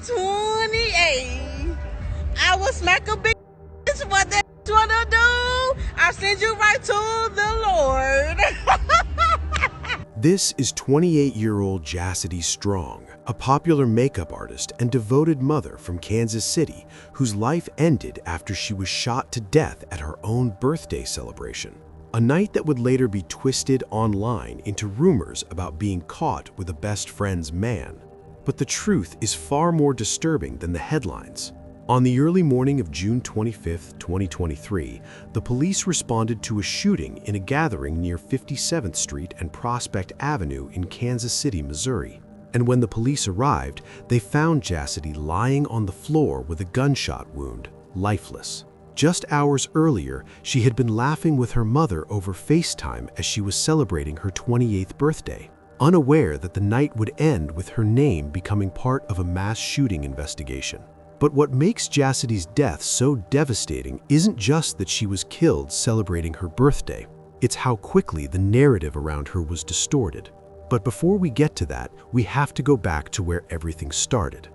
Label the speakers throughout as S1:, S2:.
S1: 28. I will smack a bitch. What that wanna do? I'll send you right to the Lord.
S2: This is 28-year-old Jassidy Strong, a popular makeup artist and devoted mother from Kansas City whose life ended after she was shot to death at her own birthday celebration. A night that would later be twisted online into rumors about being caught with a best friend's man. But the truth is far more disturbing than the headlines. On the early morning of June 25, 2023, the police responded to a shooting in a gathering near 57th Street and Prospect Avenue in Kansas City, Missouri. And when the police arrived, they found Jassidy lying on the floor with a gunshot wound, lifeless. Just hours earlier, she had been laughing with her mother over FaceTime as she was celebrating her 28th birthday, unaware that the night would end with her name becoming part of a mass shooting investigation. But what makes Jassidy's death so devastating isn't just that she was killed celebrating her birthday. It's how quickly the narrative around her was distorted. But before we get to that, we have to go back to where everything started.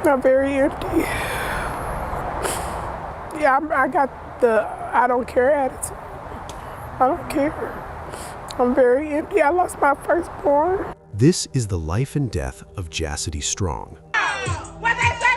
S3: I'm very empty. Yeah, I got the I don't care attitude. I don't care. I'm very empty. I lost my firstborn.
S2: This is the life and death of Jassidy Strong.
S1: What they say?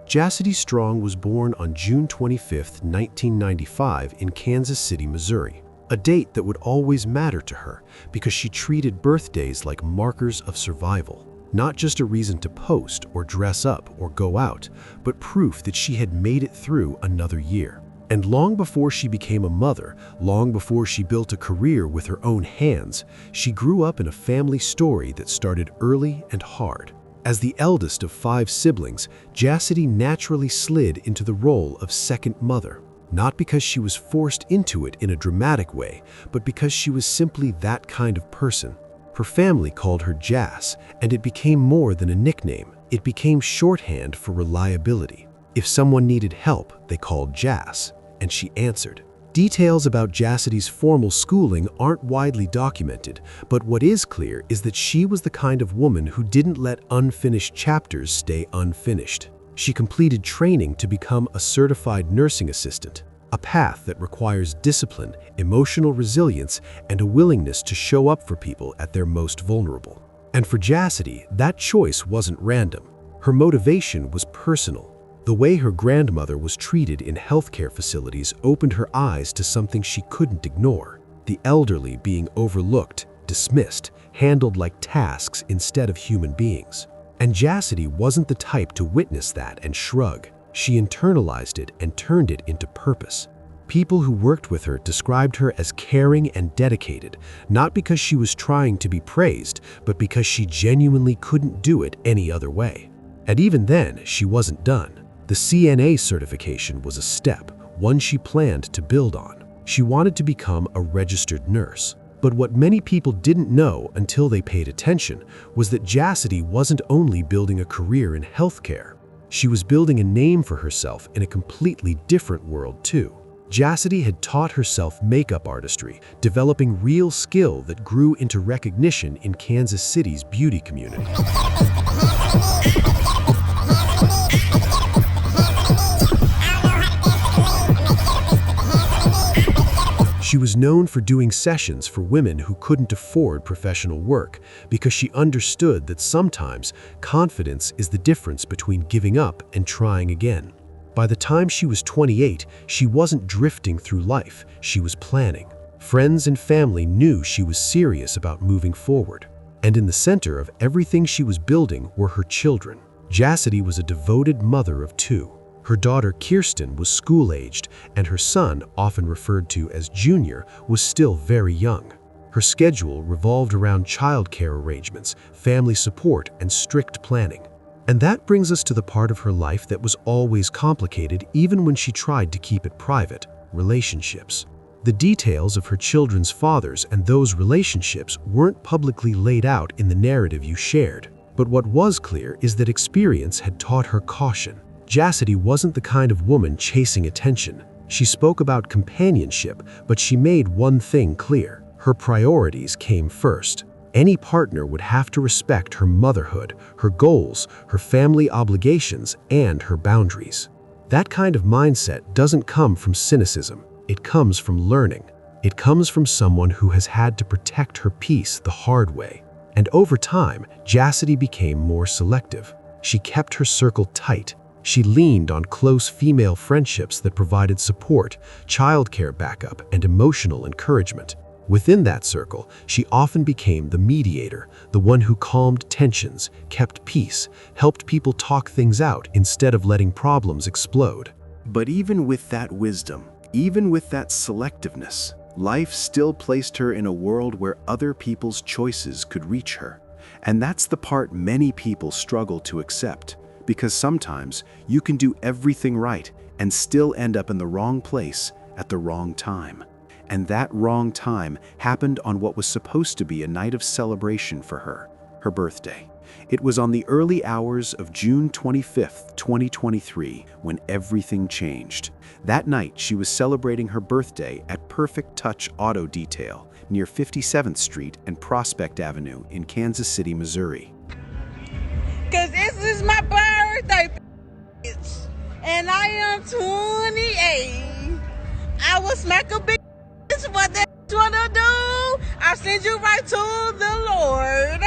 S2: Jassidy Strong was born on June 25, 1995 in Kansas City, Missouri, a date that would always matter to her because she treated birthdays like markers of survival. Not just a reason to post or dress up or go out, but proof that she had made it through another year. And long before she became a mother, long before she built a career with her own hands, she grew up in a family story that started early and hard. As the eldest of 5 siblings, Jassidy naturally slid into the role of second mother, not because she was forced into it in a dramatic way, but because she was simply that kind of person. Her family called her Jass, and it became more than a nickname. It became shorthand for reliability. If someone needed help, they called Jass, and she answered. Details about Jassidy's formal schooling aren't widely documented, but what is clear is that she was the kind of woman who didn't let unfinished chapters stay unfinished. She completed training to become a certified nursing assistant, a path that requires discipline, emotional resilience, and a willingness to show up for people at their most vulnerable. And for Jassidy, that choice wasn't random. Her motivation was personal. The way her grandmother was treated in healthcare facilities opened her eyes to something she couldn't ignore: the elderly being overlooked, dismissed, handled like tasks instead of human beings. And Jassidy wasn't the type to witness that and shrug. She internalized it and turned it into purpose. People who worked with her described her as caring and dedicated, not because she was trying to be praised, but because she genuinely couldn't do it any other way. And even then, she wasn't done. The CNA certification was a step, one she planned to build on. She wanted to become a registered nurse. But what many people didn't know until they paid attention was that Jassidy wasn't only building a career in healthcare. She was building a name for herself in a completely different world too. Jassidy had taught herself makeup artistry, developing real skill that grew into recognition in Kansas City's beauty community. She was known for doing sessions for women who couldn't afford professional work because she understood that sometimes confidence is the difference between giving up and trying again. By the time she was 28, she wasn't drifting through life, she was planning. Friends and family knew she was serious about moving forward. And in the center of everything she was building were her children. Jassidy was a devoted mother of 2. Her daughter Kirsten was school-aged, and her son, often referred to as Junior, was still very young. Her schedule revolved around childcare arrangements, family support, and strict planning. And that brings us to the part of her life that was always complicated even when she tried to keep it private: relationships. The details of her children's fathers and those relationships weren't publicly laid out in the narrative you shared. But what was clear is that experience had taught her caution. Jassidy wasn't the kind of woman chasing attention. She spoke about companionship, but she made one thing clear. Her priorities came first. Any partner would have to respect her motherhood, her goals, her family obligations, and her boundaries. That kind of mindset doesn't come from cynicism. It comes from learning. It comes from someone who has had to protect her peace the hard way. And over time, Jassidy became more selective. She kept her circle tight. She leaned on close female friendships that provided support, childcare backup, and emotional encouragement. Within that circle, she often became the mediator, the one who calmed tensions, kept peace, helped people talk things out instead of letting problems explode.
S4: But even with that wisdom, even with that selectiveness, life still placed her in a world where other people's choices could reach her. And that's the part many people struggle to accept, because sometimes you can do everything right and still end up in the wrong place at the wrong time. And that wrong time happened on what was supposed to be a night of celebration for her birthday. It was on the early hours of June 25th, 2023, when everything changed. That night, she was celebrating her birthday at Perfect Touch Auto Detail near 57th Street and Prospect Avenue in Kansas City, Missouri.
S1: Cause this is my birthday, bitch. And I am 28. I will smack a bitch. What that wanna do? I'll send you right to the Lord.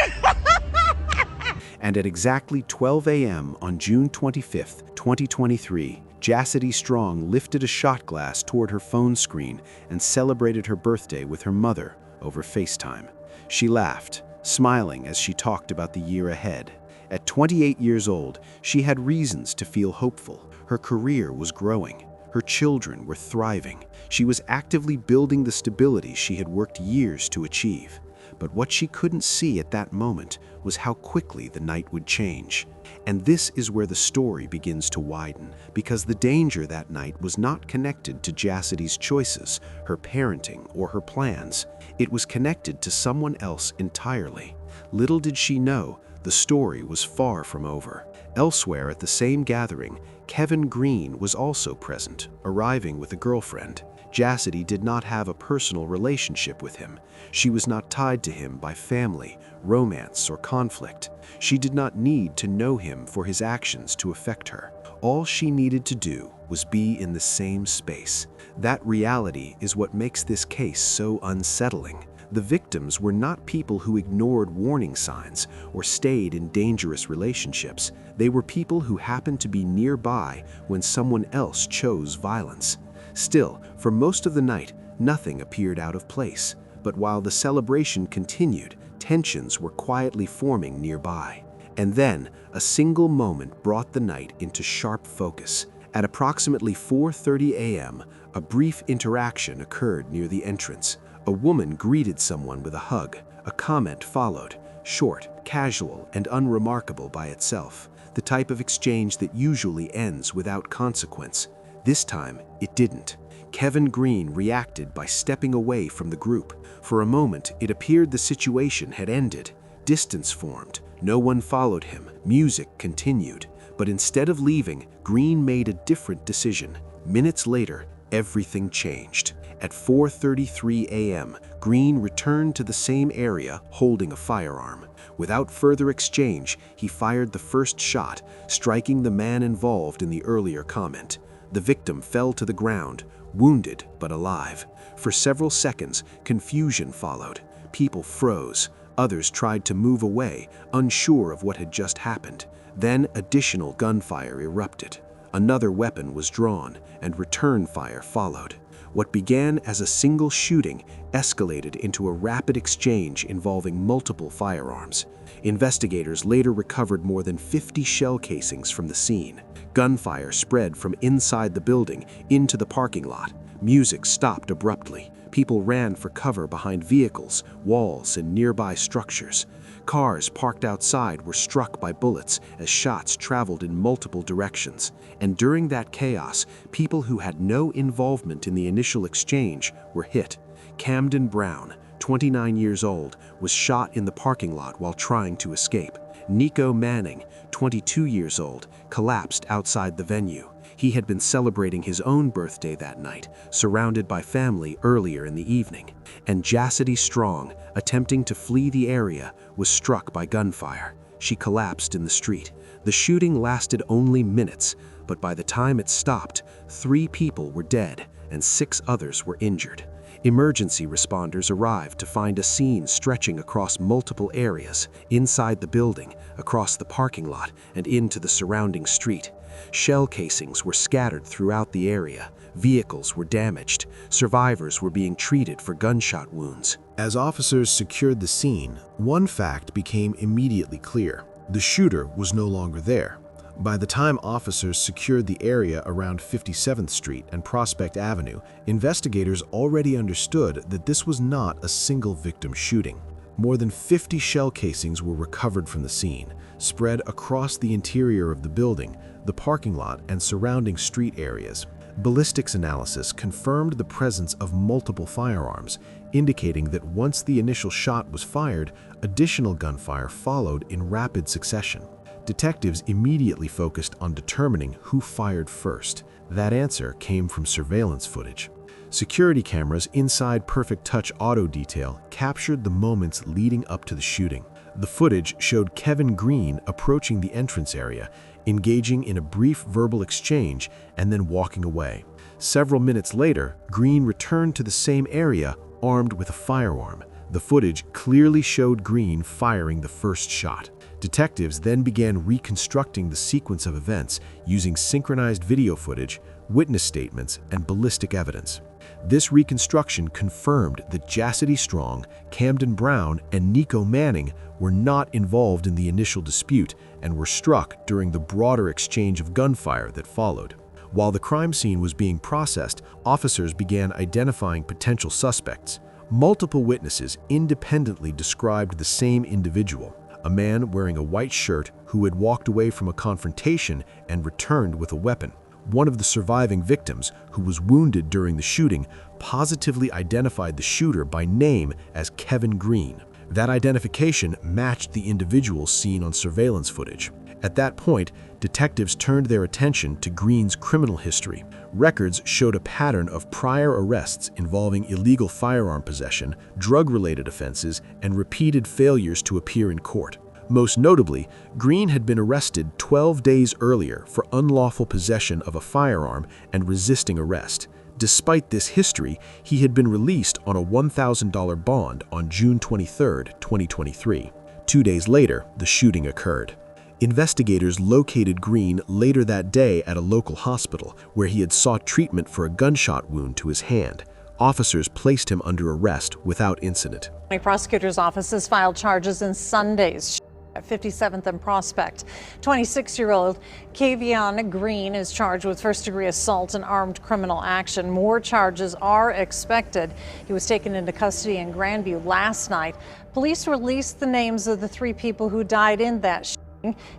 S4: And at exactly 12 a.m. on June 25th, 2023, Jassidy Strong lifted a shot glass toward her phone screen and celebrated her birthday with her mother over FaceTime. She laughed, smiling as she talked about the year ahead. At 28 years old, she had reasons to feel hopeful. Her career was growing. Her children were thriving. She was actively building the stability she had worked years to achieve. But what she couldn't see at that moment was how quickly the night would change. And this is where the story begins to widen, because the danger that night was not connected to Jassidy's choices, her parenting, or her plans. It was connected to someone else entirely. Little did she know, the story was far from over. Elsewhere at the same gathering, Kevin Green was also present, arriving with a girlfriend. Jassidy did not have a personal relationship with him. She was not tied to him by family, romance, or conflict. She did not need to know him for his actions to affect her. All she needed to do was be in the same space. That reality is what makes this case so unsettling. The victims were not people who ignored warning signs or stayed in dangerous relationships. They were people who happened to be nearby when someone else chose violence. Still, for most of the night, nothing appeared out of place. But while the celebration continued, tensions were quietly forming nearby. And then, a single moment brought the night into sharp focus. At approximately 4:30 a.m., a brief interaction occurred near the entrance. A woman greeted someone with a hug. A comment followed, short, casual, and unremarkable by itself. The type of exchange that usually ends without consequence. This time, it didn't. Kevin Green reacted by stepping away from the group. For a moment, it appeared the situation had ended. Distance formed. No one followed him. Music continued. But instead of leaving, Green made a different decision. Minutes later, everything changed. At 4:33 a.m., Green returned to the same area holding a firearm. Without further exchange, he fired the first shot, striking the man involved in the earlier comment. The victim fell to the ground, wounded but alive. For several seconds, confusion followed. People froze. Others tried to move away, unsure of what had just happened. Then additional gunfire erupted. Another weapon was drawn, and return fire followed. What began as a single shooting escalated into a rapid exchange involving multiple firearms. Investigators later recovered more than 50 shell casings from the scene. Gunfire spread from inside the building into the parking lot. Music stopped abruptly. People ran for cover behind vehicles, walls, and nearby structures. Cars parked outside were struck by bullets as shots traveled in multiple directions. And during that chaos, people who had no involvement in the initial exchange were hit. Camden Brown, 29 years old, was shot in the parking lot while trying to escape. Nico Manning, 22 years old, collapsed outside the venue. He had been celebrating his own birthday that night, surrounded by family earlier in the evening. And Jassidy Strong, attempting to flee the area, was struck by gunfire. She collapsed in the street. The shooting lasted only minutes, but by the time it stopped, 3 people were dead and 6 others were injured. Emergency responders arrived to find a scene stretching across multiple areas, inside the building, across the parking lot, and into the surrounding street. Shell casings were scattered throughout the area. Vehicles were damaged. Survivors were being treated for gunshot wounds.
S2: As officers secured the scene, one fact became immediately clear. The shooter was no longer there. By the time officers secured the area around 57th Street and Prospect Avenue, investigators already understood that this was not a single victim shooting. More than 50 shell casings were recovered from the scene, spread across the interior of the building, the parking lot, and surrounding street areas. Ballistics analysis confirmed the presence of multiple firearms, indicating that once the initial shot was fired, additional gunfire followed in rapid succession. Detectives immediately focused on determining who fired first. That answer came from surveillance footage. Security cameras inside Perfect Touch Auto Detail captured the moments leading up to the shooting. The footage showed Kevin Green approaching the entrance area, engaging in a brief verbal exchange, and then walking away. Several minutes later, Green returned to the same area, armed with a firearm. The footage clearly showed Green firing the first shot. Detectives then began reconstructing the sequence of events using synchronized video footage, witness statements, and ballistic evidence. This reconstruction confirmed that Jassidy Strong, Camden Brown, and Nico Manning were not involved in the initial dispute and were struck during the broader exchange of gunfire that followed. While the crime scene was being processed, officers began identifying potential suspects. Multiple witnesses independently described the same individual, a man wearing a white shirt who had walked away from a confrontation and returned with a weapon. One of the surviving victims, who was wounded during the shooting, positively identified the shooter by name as Kevin Green. That identification matched the individual seen on surveillance footage. At that point, detectives turned their attention to Green's criminal history. Records showed a pattern of prior arrests involving illegal firearm possession, drug-related offenses, and repeated failures to appear in court. Most notably, Green had been arrested 12 days earlier for unlawful possession of a firearm and resisting arrest. Despite this history, he had been released on a $1,000 bond on June 23, 2023. 2 days later, the shooting occurred. Investigators located Green later that day at a local hospital where he had sought treatment for a gunshot wound to his hand. Officers placed him under arrest without incident.
S5: The prosecutor's office has filed charges in Sunday's at 57th and Prospect. 26-year-old Kavion Green is charged with first-degree assault and armed criminal action. More charges are expected. He was taken into custody in Grandview last night. Police released the names of the 3 people who died in that shooting.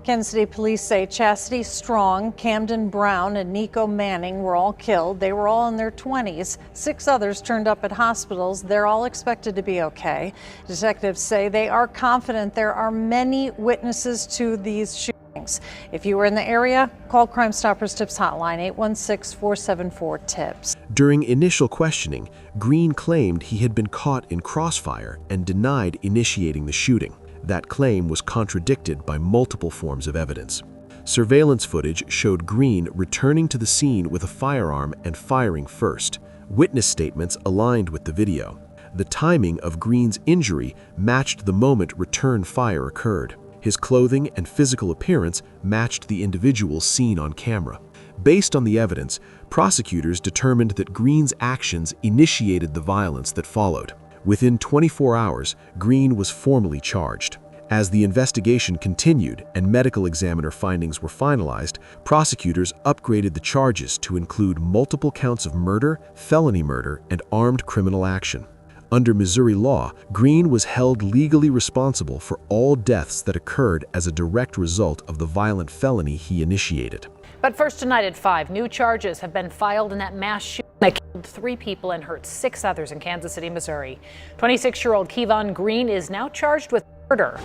S5: Kansas City police say Jassidy Strong, Camden Brown, and Nico Manning were all killed. They were all in their 20s. 6 others turned up at hospitals. They're all expected to be okay. Detectives say they are confident there are many witnesses to these shootings. If you were in the area, call Crime Stoppers Tips Hotline 816-474-TIPS.
S2: During initial questioning, Green claimed he had been caught in crossfire and denied initiating the shooting. That claim was contradicted by multiple forms of evidence. Surveillance footage showed Green returning to the scene with a firearm and firing first. Witness statements aligned with the video. The timing of Green's injury matched the moment return fire occurred. His clothing and physical appearance matched the individual seen on camera. Based on the evidence, prosecutors determined that Green's actions initiated the violence that followed. Within 24 hours, Green was formally charged. As the investigation continued and medical examiner findings were finalized, prosecutors upgraded the charges to include multiple counts of murder, felony murder, and armed criminal action. Under Missouri law, Green was held legally responsible for all deaths that occurred as a direct result of the violent felony he initiated.
S6: But first tonight at 5, new charges have been filed in that mass shooting that killed 3 people and hurt 6 others in Kansas City, Missouri. 26-year-old Kevon Green is now charged with murder.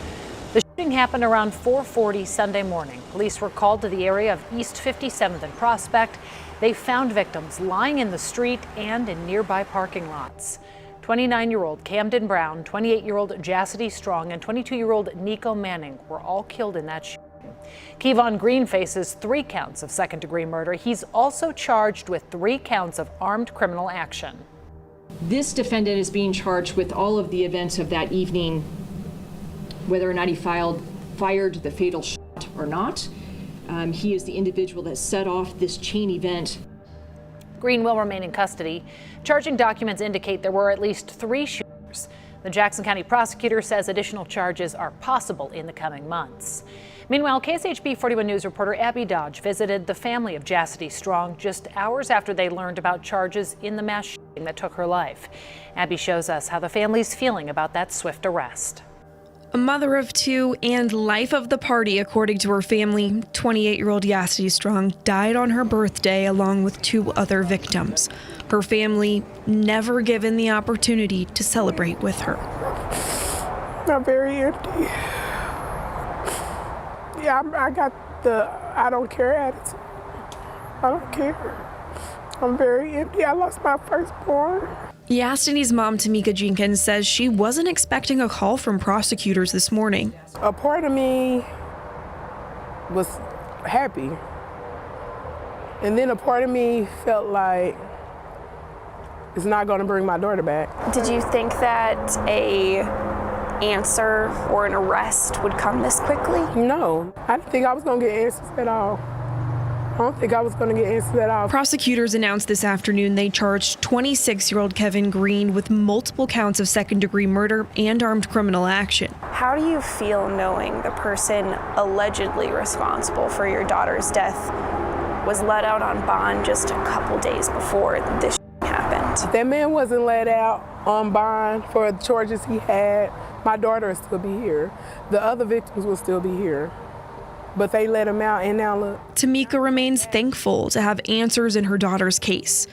S6: The shooting happened around 4:40 Sunday morning. Police were called to the area of East 57th and Prospect. They found victims lying in the street and in nearby parking lots. 29-year-old Camden Brown, 28-year-old Jassidy Strong, and 22-year-old Nico Manning were all killed in that shooting. Kevon Green faces 3 counts of second-degree murder. He's also charged with 3 counts of armed criminal action.
S7: This defendant is being charged with all of the events of that evening, whether or not he fired the fatal shot or not. He is the individual that set off this chain event.
S6: Green will remain in custody. Charging documents indicate there were at least 3 shooters. The Jackson County prosecutor says additional charges are possible in the coming months. Meanwhile, KSHB 41 News reporter Abby Dodge visited the family of Jassidy Strong just hours after they learned about charges in the mass shooting that took her life. Abby shows us how the family's feeling about that swift arrest.
S8: A mother of 2 and life of the party, according to her family, 28-year-old Jassidy Strong died on her birthday along with 2 other victims. Her family never given the opportunity to celebrate with her.
S3: I'm very empty. Yeah, I got the I don't care attitude. I don't care. I'm very empty. I lost my firstborn.
S8: Jassidy's mom, Tamika Jenkins, says she wasn't expecting a call from prosecutors this morning.
S3: A part of me was happy. And then a part of me felt like it's not going to bring my daughter back.
S9: Did you think that a answer or an arrest would come this quickly?
S3: No, I didn't think I was going to get answers at all. I don't think I was going to get answers at all.
S8: Prosecutors announced this afternoon they charged 26-year-old Kevin Green with multiple counts of second-degree murder and armed criminal action.
S9: How do you feel knowing the person allegedly responsible for your daughter's death was let out on bond just a couple days before this happened?
S3: That man wasn't let out on bond for the charges he had. My daughter would still be here. The other victims will still be here. But they let him out, and now look.
S8: Tamika remains thankful to have answers in her daughter's case,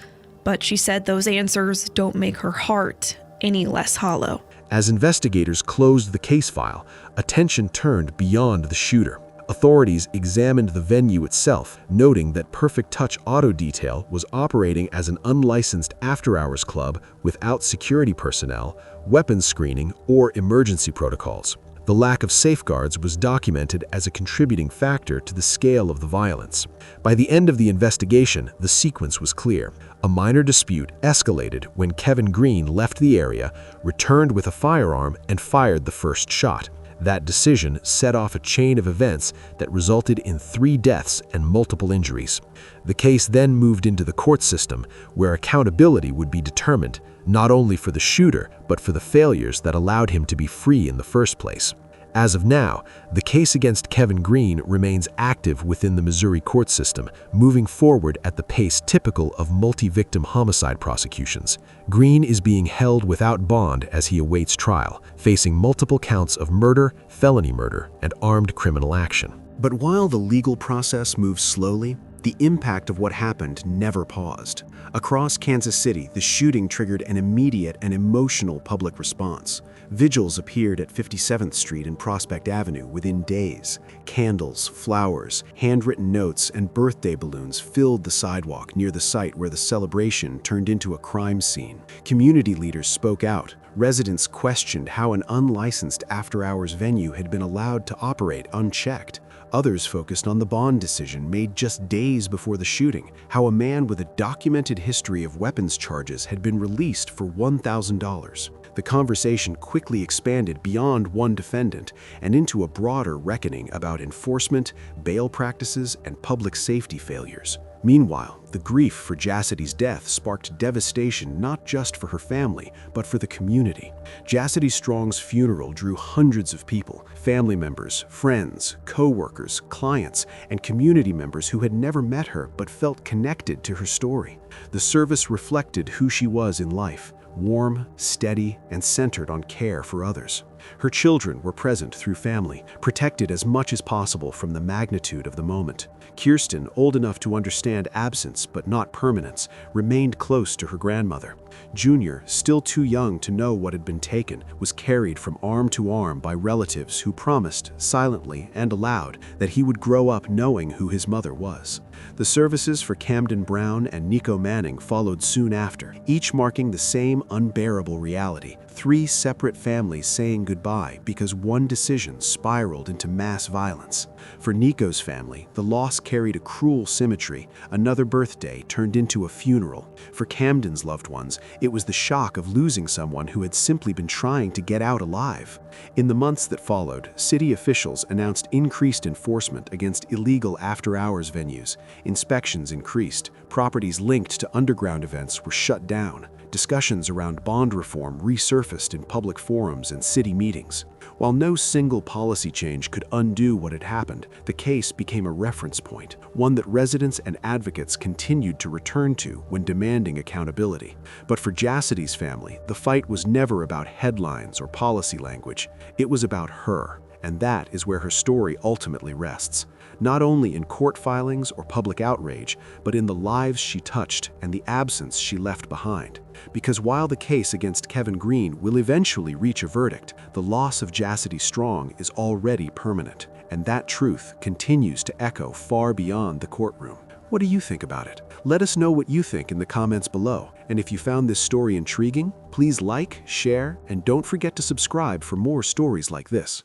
S8: but she said those answers don't make her heart any less hollow.
S2: As investigators closed the case file, attention turned beyond the shooter. Authorities examined the venue itself, noting that Perfect Touch Auto Detail was operating as an unlicensed after-hours club without security personnel, weapons screening, or emergency protocols. The lack of safeguards was documented as a contributing factor to the scale of the violence. By the end of the investigation, the sequence was clear. A minor dispute escalated when Kevin Green left the area, returned with a firearm, and fired the first shot. That decision set off a chain of events that resulted in 3 deaths and multiple injuries. The case then moved into the court system, where accountability would be determined, not only for the shooter, but for the failures that allowed him to be free in the first place. As of now, the case against Kevin Green remains active within the Missouri court system, moving forward at the pace typical of multi-victim homicide prosecutions. Green is being held without bond as he awaits trial, facing multiple counts of murder, felony murder, and armed criminal action.
S4: But while the legal process moves slowly, the impact of what happened never paused. Across Kansas City, the shooting triggered an immediate and emotional public response. Vigils appeared at 57th Street and Prospect Avenue within days. Candles, flowers, handwritten notes, and birthday balloons filled the sidewalk near the site where the celebration turned into a crime scene. Community leaders spoke out. Residents questioned how an unlicensed after-hours venue had been allowed to operate unchecked. Others focused on the bond decision made just days before the shooting, how a man with a documented history of weapons charges had been released for $1,000. The conversation quickly expanded beyond one defendant and into a broader reckoning about enforcement, bail practices, and public safety failures. Meanwhile, the grief for Jassidy's death sparked devastation not just for her family, but for the community. Jassidy Strong's funeral drew hundreds of people, family members, friends, co-workers, clients, and community members who had never met her but felt connected to her story. The service reflected who she was in life: warm, steady, and centered on care for others. Her children were present through family, protected as much as possible from the magnitude of the moment. Kirsten, old enough to understand absence but not permanence, remained close to her grandmother. Junior, still too young to know what had been taken, was carried from arm to arm by relatives who promised, silently and aloud, that he would grow up knowing who his mother was. The services for Camden Brown and Nico Manning followed soon after, each marking the same unbearable reality: 3 separate families saying goodbye because one decision spiraled into mass violence. For Nico's family, the loss carried a cruel symmetry. Another birthday turned into a funeral. For Camden's loved ones, it was the shock of losing someone who had simply been trying to get out alive. In the months that followed, city officials announced increased enforcement against illegal after-hours venues. Inspections increased. Properties linked to underground events were shut down. Discussions around bond reform resurfaced in public forums and city meetings. While no single policy change could undo what had happened, the case became a reference point, one that residents and advocates continued to return to when demanding accountability. But for Jassidy's family, the fight was never about headlines or policy language. It was about her, and that is where her story ultimately rests. Not only in court filings or public outrage, but in the lives she touched and the absence she left behind. Because while the case against Kevin Green will eventually reach a verdict, the loss of Jassidy Strong is already permanent, and that truth continues to echo far beyond the courtroom. What do you think about it? Let us know what you think in the comments below. And if you found this story intriguing, please like, share, and don't forget to subscribe for more stories like this.